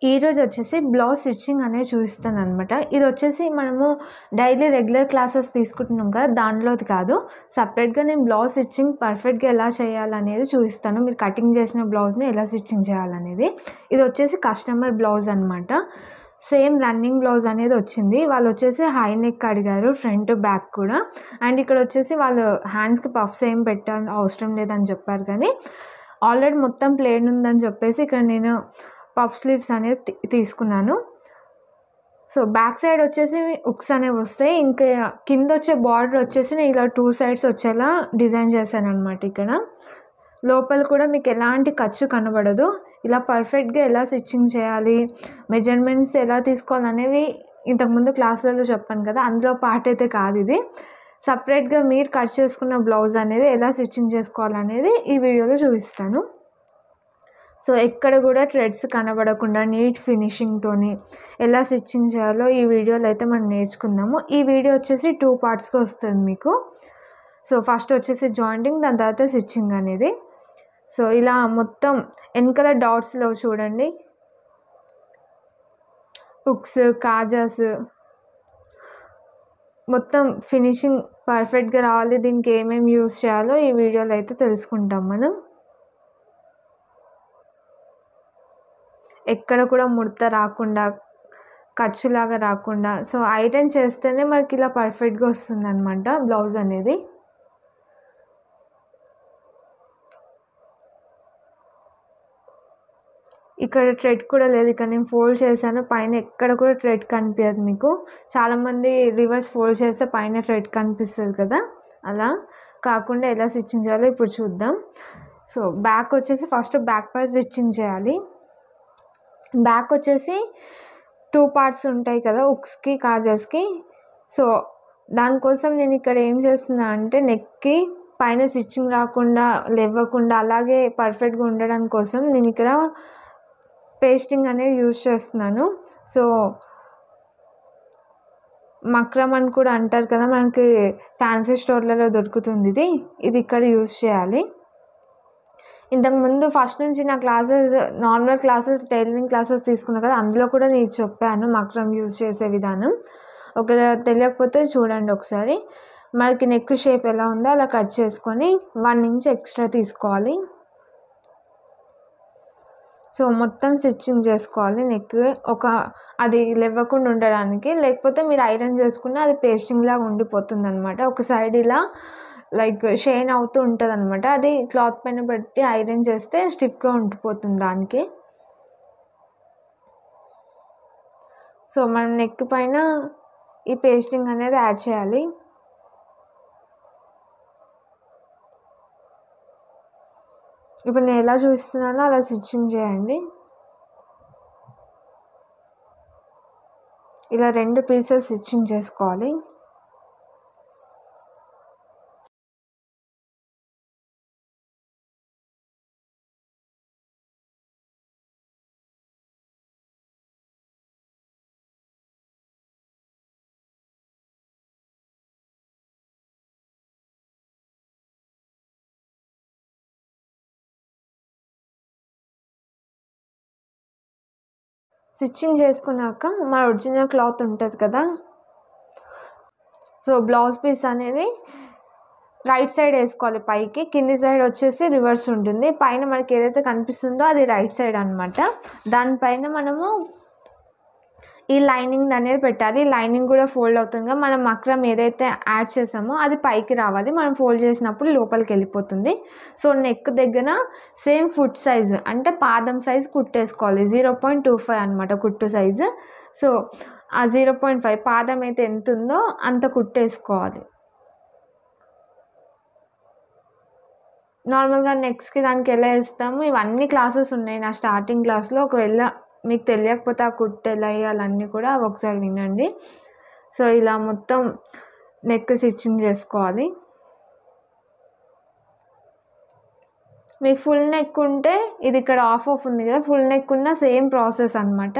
ఈరోజు వచ్చేసి blouse stitching అనేది చూపిస్తాననమాట. ఇదొచ్చేసి మనము డైలీ రెగ్యులర్ క్లాసెస్ తీసుకుంటున్నాం కదా! దాంట్లోది కాదు. సెపరేట్‌గా నేను బ్లౌజ్ స్టిచ్చింగ్ పర్ఫెక్ట్‌గా ఎలా చేయాలనేది చూపిస్తాను. మీరు కటింగ్ చేసిన బ్లౌజ్‌ని ఎలా స్టిచ్చింగ్ చేయాలనేది. ఇదొచ్చేసి కస్టమర్ బ్లౌజ్ అనమాట. సేమ్ రన్నింగ్ బ్లౌజ్ అనేది వచ్చింది. వాళ్ళొచ్చేసి హై నెక్ అడిగారు. ఫ్రంట్, బ్యాక్ కూడా. అండ్ ఇక్కడొచ్చేసి వాళ్ళు హ్యాండ్స్‌కి పఫ్స్ ఏం అవసరం లేదని చెప్పారు కానీ, ఆల్రెడీ మొత్తం ప్లెయిన్ ఉందని చెప్పేసి ఇక్కడ నేను పఫ్ స్లీవ్స్ అనేది తీసుకున్నాను. సో, బ్యాక్ సైడ్ వచ్చేసి హుక్స్ అనేవి వస్తాయి. ఇంకా కిందొచ్చే బార్డర్ వచ్చేసి నేను ఇలా 2 సైడ్స్ వచ్చేలా డిజైన్ చేశాననమాట ఇక్కడ. లోపల కూడా మీకు ఎలాంటి ఖర్చు కనబడదు. ఇలా పర్ఫెక్ట్‌గా ఎలా స్టిచ్చింగ్ చేయాలి, మెజర్మెంట్స్ ఎలా తీసుకోవాలనేవి ఇంతకుముందు క్లాసులలో చెప్పాను కదా! అందులో పార్ట్ అయితే కాదిది. సెపరేట్‌గా మీరు కట్ చేసుకున్న బ్లౌజ్ అనేది ఎలా స్టిచ్చింగ్ చేసుకోవాలనేది ఈ వీడియోలో చూపిస్తాను. సో, ఎక్కడ కూడా థ్రెడ్స్ కనబడకుండా నీట్ ఫినిషింగ్‌తోని ఎలా స్టిచ్చింగ్ చేయాలో ఈ వీడియోలో అయితే మనం నేర్చుకుందాము. ఈ వీడియో వచ్చేసి 2 పార్ట్స్‌గా వస్తుంది మీకు. సో, ఫస్ట్ వచ్చేసి జాయింటింగ్, దాని తర్వాత స్టిచ్చింగ్ అనేది. సో, ఇలా మొత్తం వెనకాల డాట్స్‌లో చూడండి హుక్స్, కాజాస్ మొత్తం ఫినిషింగ్ పర్ఫెక్ట్‌గా రావాలి. దీనికి ఏమేమి యూజ్ చేయాలో ఈ వీడియోలో అయితే తెలుసుకుంటాం మనం. ఎక్కడ కూడా ముడత రాకుండా, ఖర్చులాగా రాకుండా, సో, ఐరన్ చేస్తేనే మనకి ఇలా పర్ఫెక్ట్‌గా వస్తుందనమాట బ్లౌజ్ అనేది. ఇక్కడ థ్రెడ్ కూడా లేదు. ఇక్కడ నేను ఫోల్డ్ చేశాను. పైన ఎక్కడ కూడా థ్రెడ్ కనిపియదు మీకు. చాలామంది రివర్స్ ఫోల్డ్ చేస్తే పైన థ్రెడ్ కనిపిస్తది కదా! అలా కాకుండా ఎలా స్టిచ్చింగ్ చేయాలో ఇప్పుడు చూద్దాం. సో, బ్యాక్ వచ్చేసి ఫస్ట్ బ్యాక్ పార్ట్ స్టిచ్చింగ్ చేయాలి. బ్యాక్ వచ్చేసి 2 పార్ట్స్ ఉంటాయి కదా! హుక్స్‌కి, కాజాస్‌కి. సో, దానికోసం నేను ఇక్కడ ఏం చేస్తున్నా అంటే నెక్‌కి పైన స్టిచ్చింగ్ రాకుండా, లెవ్వకుండా అలాగే పర్ఫెక్ట్‌గా ఉండడం కోసం నేను ఇక్కడ పేస్టింగ్ అనేది యూజ్ చేస్తున్నాను. సో, మక్రమ్ అని కూడా అంటారు కదా! మనకి ఫ్యాన్సీ స్టోర్‌లలో దొరుకుతుంది ఇది. ఇది ఇక్కడ యూజ్ చేయాలి. ఇంతకుముందు ఫస్ట్ నుంచి నా classes normal classes, tailoring classes తీసుకున్నా కదా! అందులో కూడా నేను చెప్పాను మక్రమ్ యూజ్ చేసే విధానం. ఒకవేళ తెలియకపోతే చూడండి ఒకసారి. మనకి నెక్ షేప్ ఎలా ఉందో అలా కట్ చేసుకొని 1 ఇంచ్ ఎక్స్ట్రా తీసుకోవాలి. సో, మొత్తం స్టిచ్చింగ్ చేసుకోవాలి నెక్. అది లెవ్వకుండా ఉండడానికి. లేకపోతే మీరు ఐరన్ చేసుకున్న అది పేస్టింగ్‌లాగా ఉండిపోతుందనమాట. ఒక సైడ్ ఇలా లైక్ షైన్ అవుతూ ఉంటదనమాట. అది క్లాత్ పైన పెట్టి ఐరన్ చేస్తే స్టిఫ్‌గా ఉండిపోతుంది దానికి. సో, మనం నెక్ పైన ఈ పేస్టింగ్ అనేది యాడ్ చేయాలి. ఇప్పుడు నేను ఎలా చూపిస్తున్నానో అలా స్టిచ్చింగ్ చేయండి. ఇలా 2 పీసెస్ స్టిచ్చింగ్ చేసుకోవాలి. స్టిచ్చింగ్ చేసుకున్నాక మన ఒరిజినల్ క్లాత్ ఉంటది కదా! సో, బ్లౌజ్ పీస్ అనేది రైట్ సైడ్ ఏసుకోవాలి పైకి. కింది సైడ్ వచ్చేసి రివర్స్ ఉంటుంది. పైన మనకి ఏదైతే కనిపిస్తుందో అది రైట్ సైడ్ అనమాట. దానిపైన మనము ఈ లైనింగ్ అనేది పెట్టాలి. లైనింగ్ కూడా ఫోల్డ్ అవుతుందిగా. మనం మక్రమ్ ఏదైతే యాడ్ చేసామో అది పైకి రావాలి. మనం ఫోల్డ్ చేసినప్పుడు లోపలికి వెళ్ళిపోతుంది. సో, నెక్ దగ్గర సేమ్ ఫుట్ సైజ్ అంటే పాదం సైజ్ కుట్టేసుకోవాలి. 0.25 అనమాట కుట్టు సైజు. సో, ఆ 0.5 పాదం అయితే ఎంత ఉందో అంత కుట్టేసుకోవాలి. నార్మల్‌గా నెక్స్ట్‌కి దానికి ఎలా ఏస్తాము ఇవన్నీ క్లాసెస్ ఉన్నాయి నా స్టార్టింగ్ క్లాస్‌లో. ఒకవేళ మీకు తెలియకపోతే ఆ కుట్టు ఎలా ఎయ్యాలన్నీ కూడా ఒకసారి వినండి. సో, ఇలా మొత్తం నెక్ స్టిచ్చింగ్ చేసుకోవాలి. మీకు ఫుల్ నెక్ ఉంటే ఇది ఇక్కడ హాఫ్ ఉంది కదా! ఫుల్ నెక్ ఉన్న సేమ్ ప్రాసెస్ అనమాట.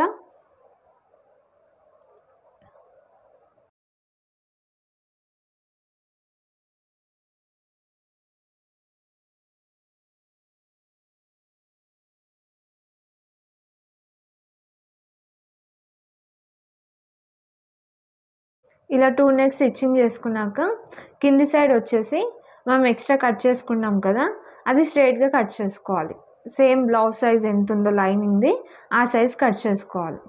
ఇలా 2 నెక్స్ స్టిచ్చింగ్ చేసుకున్నాక కింది సైడ్ వచ్చేసి మనం ఎక్స్ట్రా కట్ చేసుకున్నాం కదా, అది స్ట్రైట్గా కట్ చేసుకోవాలి. సేమ్ బ్లౌజ్ సైజ్ ఎంత ఉందో లైనింగ్ది ఆ సైజ్ కట్ చేసుకోవాలి.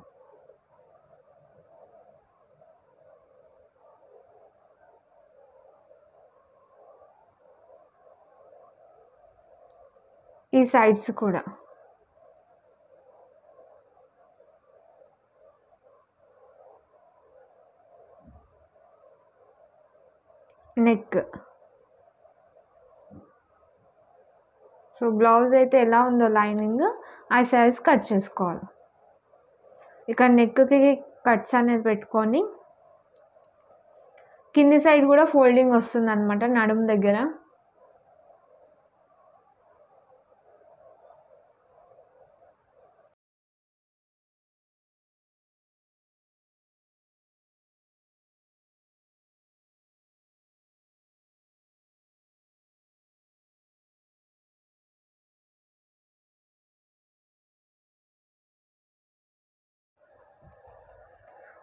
ఈ సైడ్స్ కూడా నెక్. సో బ్లౌజ్ అయితే ఎలా ఉందో లైనింగ్ ఆ సైజ్ కట్ చేసుకోవాలి. ఇక నెక్కి కట్స్ అనేది పెట్టుకొని కింది సైడ్ కూడా ఫోల్డింగ్ వస్తుంది అనమాట నడుము దగ్గర.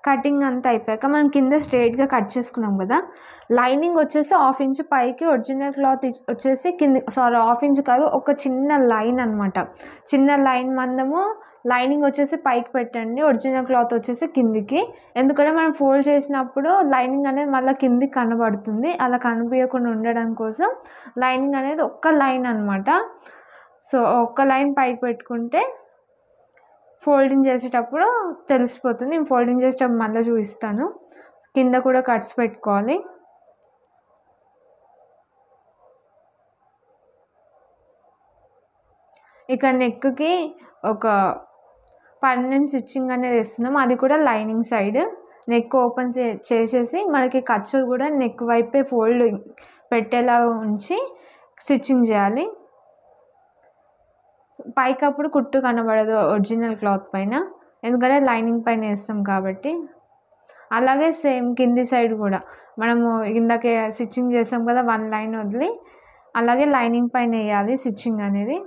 కటింగ్ అంతా అయిపోయాక మనం కింద స్ట్రైట్గా కట్ చేసుకున్నాం కదా, లైనింగ్ వచ్చేసి 1/2 ఇంచ్ పైకి, ఒరిజినల్ క్లాత్ వచ్చేసి కింది, సారీ 1/2 ఇంచ్ కాదు, ఒక చిన్న లైన్ అనమాట. చిన్న లైన్ మందము లైనింగ్ వచ్చేసి పైకి పెట్టండి, ఒరిజినల్ క్లాత్ వచ్చేసి కిందికి. ఎందుకంటే మనం ఫోల్డ్ చేసినప్పుడు లైనింగ్ అనేది మళ్ళీ కిందికి కనబడుతుంది, అలా కనిపించకుండా ఉండడం కోసం లైనింగ్ అనేది ఒక్క లైన్ అనమాట. సో ఒక్క లైన్ పైకి పెట్టుకుంటే ఫోల్డింగ్ చేసేటప్పుడు తెలిసిపోతుంది. నేను ఫోల్డింగ్ చేసేటప్పుడు మళ్ళీ చూపిస్తాను. కింద కూడా కట్స్ పెట్టుకోవాలి. ఇక నెక్కి ఒక పర్మనెంట్ స్టిచ్చింగ్ అనేది వేస్తున్నాం, అది కూడా లైనింగ్ సైడ్. నెక్ ఓపెన్ చేసేసి మనకి ఖర్చు కూడా నెక్ వైపే ఫోల్డ్ పెట్టేలా ఉంచి స్టిచ్చింగ్ చేయాలి. పైకప్పుడు కుట్టు కనబడదు ఒరిజినల్ క్లాత్ పైన, ఎందుకంటే లైనింగ్ పైన వేస్తాం కాబట్టి. అలాగే సేమ్ కింది సైడ్ కూడా మనము ఇందాకే స్టిచ్చింగ్ చేస్తాం కదా, 1 లైన్ వదిలి అలాగే లైనింగ్ పైన వేయాలి స్టిచ్చింగ్ అనేది.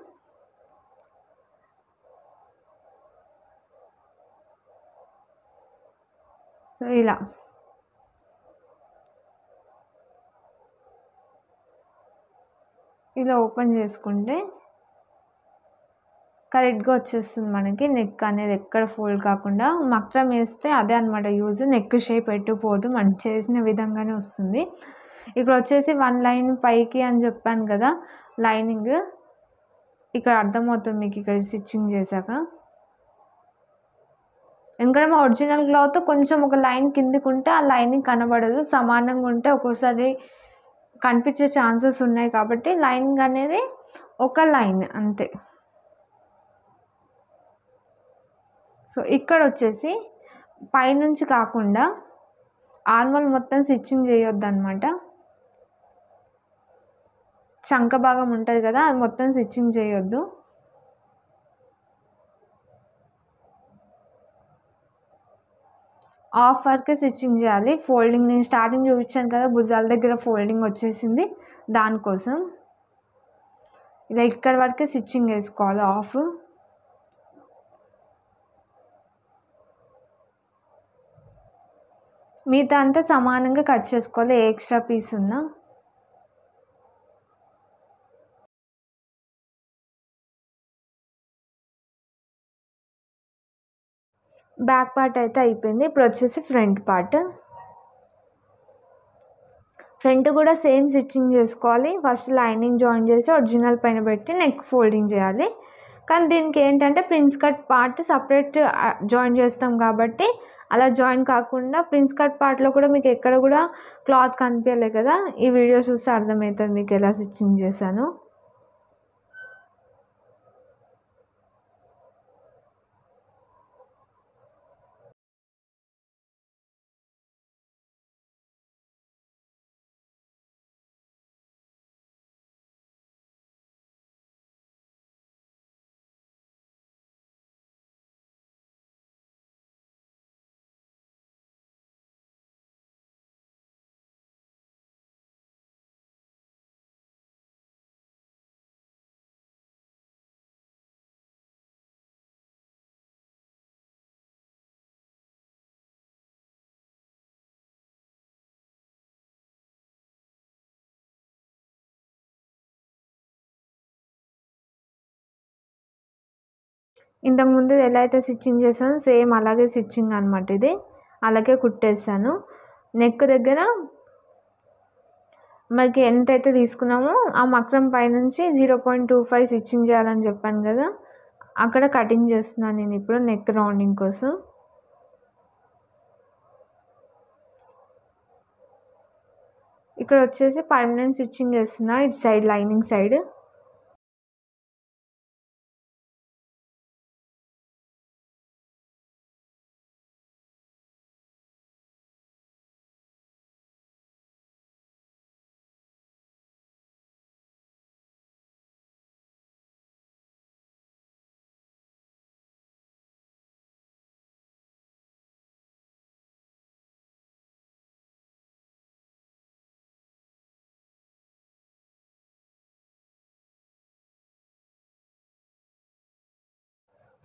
సో ఇలా ఓపెన్ చేసుకుంటే కరెక్ట్గా వచ్చేస్తుంది మనకి. నెక్ అనేది ఎక్కడ ఫోల్డ్ కాకుండా మక్రం వేస్తే అదే అనమాట యూజ్, నెక్ షేప్ ఎట్టుపోదు, మనం చేసిన విధంగానే వస్తుంది. ఇక్కడ వచ్చేసి 1 లైన్ పైకి అని చెప్పాను కదా లైనింగ్, ఇక్కడ అర్థమవుతుంది మీకు ఇక్కడ స్టిచ్చింగ్ చేశాక. ఎందుకంటే మా ఒరిజినల్ క్లాత్ కొంచెం ఒక లైన్ కిందికి ఉంటే ఆ లైనింగ్ కనబడదు, సమానంగా ఉంటే ఒక్కోసారి కనిపించే ఛాన్సెస్ ఉన్నాయి కాబట్టి లైనింగ్ అనేది ఒక లైన్ అంతే. సో ఇక్కడ వచ్చేసి పైనుంచి కాకుండా ఆర్మల్ మొత్తం స్టిచ్చింగ్ చేయొద్దు అనమాట. చంక భాగం ఉంటుంది కదా, అది మొత్తం స్టిచ్చింగ్ చేయొద్దు. హాఫ్ వరకే స్టిచ్చింగ్ చేయాలి. ఫోల్డింగ్ నేను స్టార్టింగ్ చూపించాను కదా, భుజాల దగ్గర ఫోల్డింగ్ వచ్చేసింది, దానికోసం ఇలా ఇక్కడ వరకే స్టిచ్చింగ్ వేసుకోవాలి హాఫ్. మిగతా అంతా సమానంగా కట్ చేసుకోవాలి, ఏ ఎక్స్ట్రా పీస్ ఉన్నా. బ్యాక్ పార్ట్ అయితే అయిపోయింది. ఇప్పుడు వచ్చేసి ఫ్రంట్ పార్ట్. ఫ్రంట్ కూడా సేమ్ స్టిచ్చింగ్ చేసుకోవాలి. ఫస్ట్ లైనింగ్ జాయిన్ చేసి ఒరిజినల్ పైన పెట్టి నెక్ ఫోల్డింగ్ చేయాలి. కానీ దీనికి ఏంటంటే prince cut part separate join చేస్తాం కాబట్టి అలా జాయిన్ కాకుండా ప్రిన్స్ కట్ పార్ట్లో కూడా మీకు ఎక్కడ కూడా క్లాత్ కనిపించలే కదా, ఈ వీడియో చూస్తే అర్థమవుతుంది మీకు ఎలా స్టిచ్చింగ్ చేశాను. ఇంతకుముందు ఎలా అయితే స్టిచ్చింగ్ చేశానో సేమ్ అలాగే స్టిచ్చింగ్ అనమాట. ఇది అలాగే కుట్టేసాను. నెక్ దగ్గర మనకి ఎంతైతే తీసుకున్నామో ఆ మక్రం పైనుంచి 0.25 స్టిచ్చింగ్ చేయాలని చెప్పాను కదా, అక్కడ కటింగ్ చేస్తున్నాను నేను ఇప్పుడు నెక్ రౌండింగ్ కోసం. ఇక్కడ వచ్చేసి పర్మనెంట్ స్టిచ్చింగ్ చేస్తున్నా ఇటు సైడ్ లైనింగ్ సైడ్.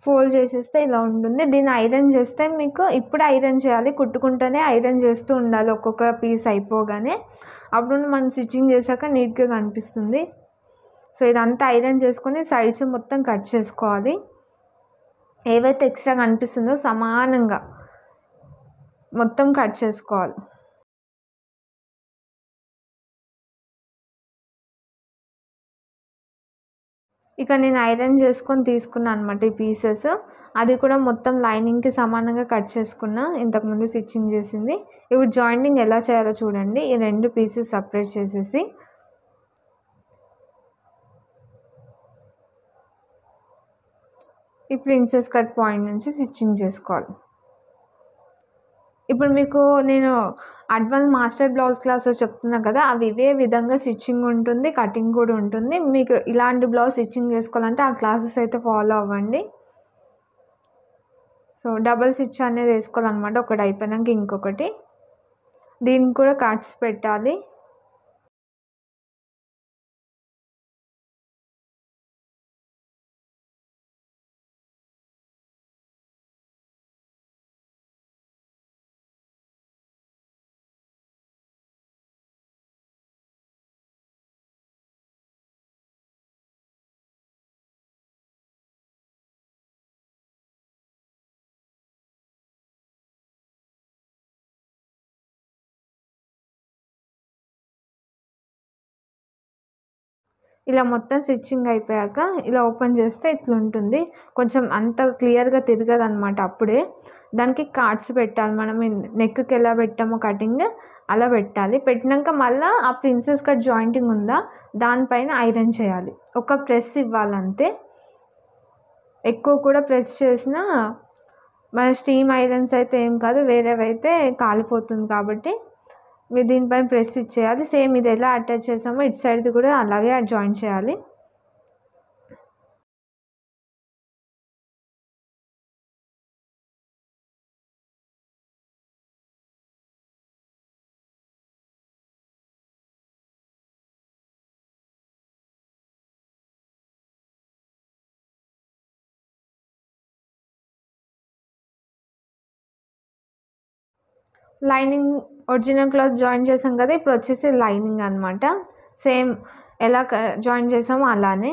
ఫోల్డ్ చేసేస్తే ఇలా ఉంటుంది. దీన్ని ఐరన్ చేస్తే మీకు ఇప్పుడు ఐరన్ చేయాలి, కుట్టుకుంటూనే ఐరన్ చేస్తూ ఉండాలి ఒక్కొక్క పీస్ అయిపోగానే. అప్పుడు మనం స్టిచ్చింగ్ చేశాక నీట్గా కనిపిస్తుంది. సో ఇదంతా ఐరన్ చేసుకొని సైడ్స్ మొత్తం కట్ చేసుకోవాలి. ఏవైతే ఎక్స్ట్రా కనిపిస్తుందో సమానంగా మొత్తం కట్ చేసుకోవాలి. ఇక నేను ఐరన్ చేసుకొని తీసుకున్నాను అనమాట ఈ పీసెస్. అది కూడా మొత్తం లైనింగ్కి సమానంగా కట్ చేసుకున్నా ఇంతకుముందు స్టిచ్చింగ్ చేసింది. ఇప్పుడు జాయింటింగ్ ఎలా చేయాలో చూడండి. ఈ 2 పీసెస్ సపరేట్ చేసేసి ఈ ప్రిన్సెస్ కట్ పాయింట్ నుంచి స్టిచ్చింగ్ చేసుకోవాలి. ఇప్పుడు మీకు నేను అడ్వాన్స్ మాస్టర్ బ్లౌజ్ క్లాసెస్ చెప్తున్నా కదా, అవి ఇవే విధంగా స్టిచ్చింగ్ ఉంటుంది, కటింగ్ కూడా ఉంటుంది. మీకు ఇలాంటి బ్లౌజ్ స్టిచ్చింగ్ చేసుకోవాలంటే ఆ క్లాసెస్ అయితే ఫాలో అవ్వండి. సో డబల్ స్టిచ్ అనేది వేసుకోవాలన్నమాట, ఒకటి అయిపోయినాక ఇంకొకటి. దీనికి కూడా కట్స్ పెట్టాలి. ఇలా మొత్తం స్టిచ్చింగ్ అయిపోయాక ఇలా ఓపెన్ చేస్తే ఇట్లా ఉంటుంది. కొంచెం అంత క్లియర్గా తిరగదు అనమాట. అప్పుడే దానికి కార్డ్స్ పెట్టాలి. మనం నెక్కి ఎలా పెట్టామో కటింగ్ అలా పెట్టాలి. పెట్టినాక మళ్ళీ ఆ ప్రిన్సెస్ కట్ జాయింటింగ్ ఉందా దానిపైన ఐరన్ చేయాలి. ఒక ప్రెస్ ఇవ్వాలంతే. ఎక్కువ కూడా ప్రెస్ చేసినా మన స్టీమ్ ఐరన్స్ అయితే ఏం కాదు, వేరేవైతే కాలిపోతుంది. కాబట్టి మీరు దీనిపైన ప్రెస్ ఇచ్చేయాలి. సేమ్ ఇది ఎలా అటాచ్ చేసామో ఇటు సైడ్ది కూడా అలాగే జాయిన్ చేయాలి. లైనింగ్ ఒరిజినల్ క్లాత్ జాయిన్ చేసాం కదా, ఇప్పుడు వచ్చేసి లైనింగ్ అనమాట. సేమ్ ఎలా జాయిన్ చేసామో అలానే.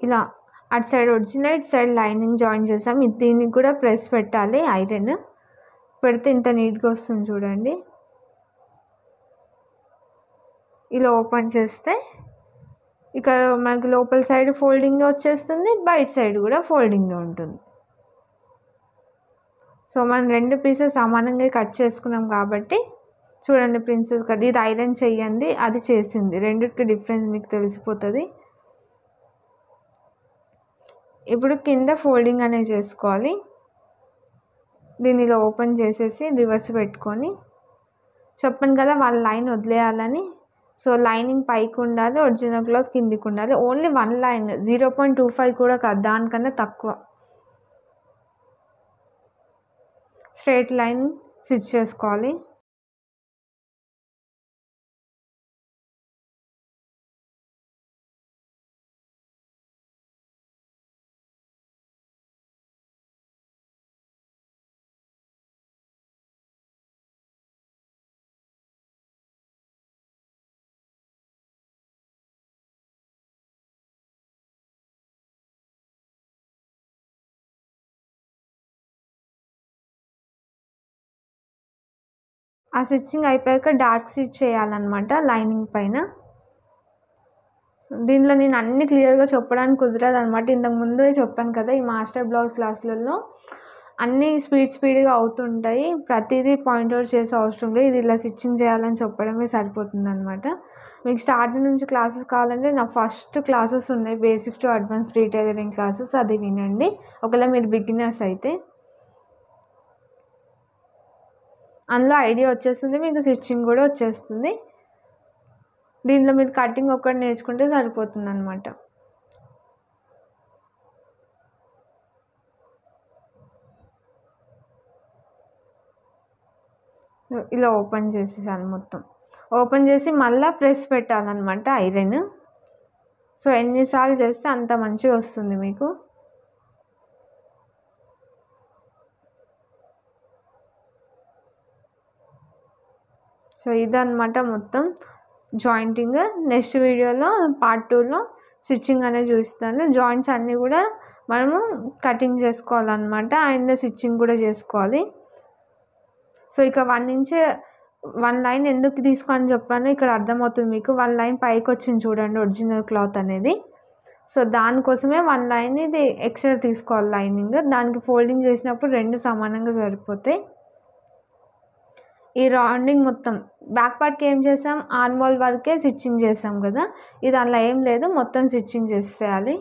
ఇలా అటు సైడ్ ఒరిజినల్ ఇటు సైడ్ లైనింగ్ జాయిన్ చేసాం. దీనికి కూడా ప్రెస్ పెట్టాలి. ఐరన్ పెడితే ఇంత నీట్గా వస్తుంది చూడండి. ఇలా ఓపెన్ చేస్తే ఇక్కడ మనకి లోపల సైడ్ ఫోల్డింగ్ వచ్చేస్తుంది, బయట సైడ్ కూడా ఫోల్డింగ్ ఉంటుంది. సో మనం 2 పీసెస్ సమానంగా కట్ చేసుకున్నాం కాబట్టి చూడండి ప్రిన్సెస్ కట్. ఇది ఐరన్ చెయ్యండి, అది చేసింది, రెండిటికి డిఫరెన్స్ మీకు తెలిసిపోతుంది. ఇప్పుడు కింద ఫోల్డింగ్ అనేది చేసుకోవాలి. దీన్ని ఇలా ఓపెన్ చేసేసి రివర్స్ పెట్టుకొని, చెప్పాను కదా వాళ్ళ లైన్ వదిలేయాలని. సో లైనింగ్ పైకి ఉండాలి, ఒరిజినల్ క్లాత్ కిందికి ఉండాలి. ఓన్లీ 1 లైన్, 0.25 కూడా కాదు, దానికన్నా తక్కువ. స్ట్రైట్ లైన్ స్టిచ్ చేసుకోవాలి. ఆ స్టిచ్చింగ్ అయిపోయాక డార్క్ స్టిచ్ చేయాలన్నమాట లైనింగ్ పైన. దీనిలో నేను అన్ని క్లియర్గా చెప్పడానికి కుదరదు అనమాట. ఇంతకు ముందే చెప్పాను కదా, ఈ మాస్టర్ బ్లౌజ్ క్లాసులలో అన్నీ స్పీడ్గా అవుతుంటాయి, ప్రతిదీ పాయింట్అవుట్ చేసే అవసరం లేదు. ఇది ఇలా స్టిచ్చింగ్ చేయాలని చెప్పడమే సరిపోతుంది అనమాట. మీకు స్టార్టింగ్ నుంచి క్లాసెస్ కావాలంటే నా ఫస్ట్ క్లాసెస్ ఉన్నాయి, basic to advance free tailoring classes, అది వినండి ఒకవేళ మీరు బిగినర్స్ అయితే. అందులో ఐడియా వచ్చేస్తుంది, మీకు స్టిచ్చింగ్ కూడా వచ్చేస్తుంది. దీనిలో మీరు కటింగ్ ఒకటి నేర్చుకుంటే సరిపోతుంది అనమాట. ఇలా ఓపెన్ చేసేసాను మొత్తం. ఓపెన్ చేసి మళ్ళీ ప్రెస్ పెట్టాలన్నమాట ఐరన్. సో ఎన్నిసార్లు చేస్తే అంత మంచిగా వస్తుంది మీకు. సో ఇదన్నమాట మొత్తం జాయింటింగ్. నెక్స్ట్ వీడియోలో పార్ట్ 2లో స్టిచ్చింగ్ అనేది చూపిస్తాను. జాయింట్స్ అన్నీ కూడా మనము కటింగ్ చేసుకోవాలన్నమాట, అండ్ స్టిచ్చింగ్ కూడా చేసుకోవాలి. సో ఇక 1 ఇంచ్ 1 లైన్ ఎందుకు తీసుకొని చెప్పాను ఇక్కడ అర్థమవుతుంది మీకు. 1 లైన్ పైకి వచ్చింది చూడండి ఒరిజినల్ క్లాత్ అనేది. సో దానికోసమే 1 లైన్ ఇది ఎక్స్ట్రా తీసుకోవాలి లైనింగ్. దానికి ఫోల్డింగ్ చేసినప్పుడు 2 సమానంగా సరిపోతాయి. ఈ రౌండింగ్ మొత్తం బ్యాక్ పార్ట్కి ఏం చేసాం, ఆర్మోల్ వరకే స్టిచ్చింగ్ చేసాం కదా, ఇది అలా ఏం లేదు, మొత్తం స్టిచ్చింగ్ చేసేయాలి.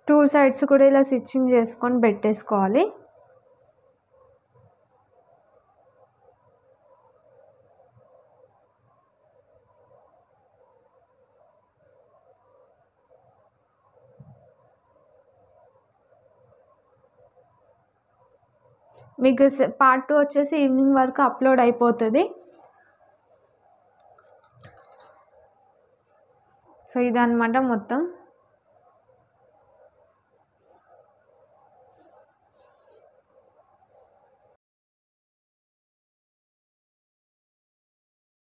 టూ సైడ్స్ కూడా ఇలా స్టిచ్చింగ్ చేసుకొని పెట్టేసుకోవాలి. మీకు పార్ట్ 2 వచ్చేసి ఈవినింగ్ వరకు అప్లోడ్ అయిపోతుంది. సో ఇదన్నమాట మొత్తం.